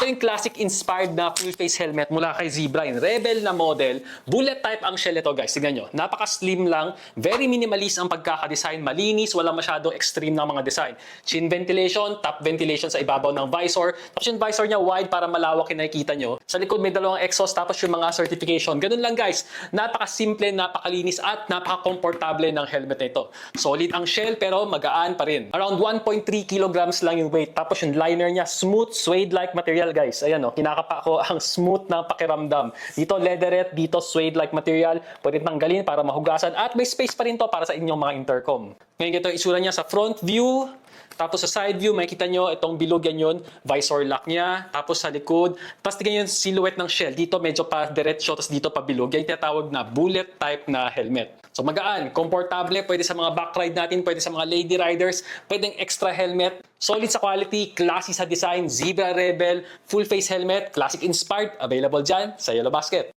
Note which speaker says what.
Speaker 1: Ito yung classic-inspired na full-face helmet mula kay Zebra. Yung Rebel na model. Bullet type ang shell ito, guys. Tignan nyo. Napaka-slim lang. Very minimalist ang pagkakadesign. Malinis. Walang masyadong extreme ng mga design. Chin ventilation, top ventilation sa ibabaw ng visor. Tapos yung visor niya wide para malawak yung nakikita nyo. Sa likod may dalawang exhaust. Tapos yung mga certification. Ganun lang, guys. Napaka-simple, napakalinis at napaka-komportable ng helmet na ito. Solid ang shell pero magaan pa rin. Around 1.3 kilograms lang yung weight. Tapos yung liner niya, smooth, suede-like material, guys. Ayan o, kinakapa ko ang smooth na pakiramdam. Dito leatherette, dito suede-like material. Pwede tanggalin para mahugasan. At may space pa rin to para sa inyong mga intercom. Ngayon ito yung isura niya sa front view. Tapos sa side view, makikita nyo itong bilog yan yun. Visor lock niya. Tapos sa likod. Tapos tingnan yung silhouette ng shell. Dito medyo pa diretso, tapos dito pa bilog. Yan yung tinatawag na bullet type na helmet. So magaan, komportable, pwede sa mga backride natin, pwede sa mga lady riders, pwedeng extra helmet. Solid sa quality, classy sa design, Zebra Rebel, full face helmet, classic inspired, available dyan sa Yellow Basket.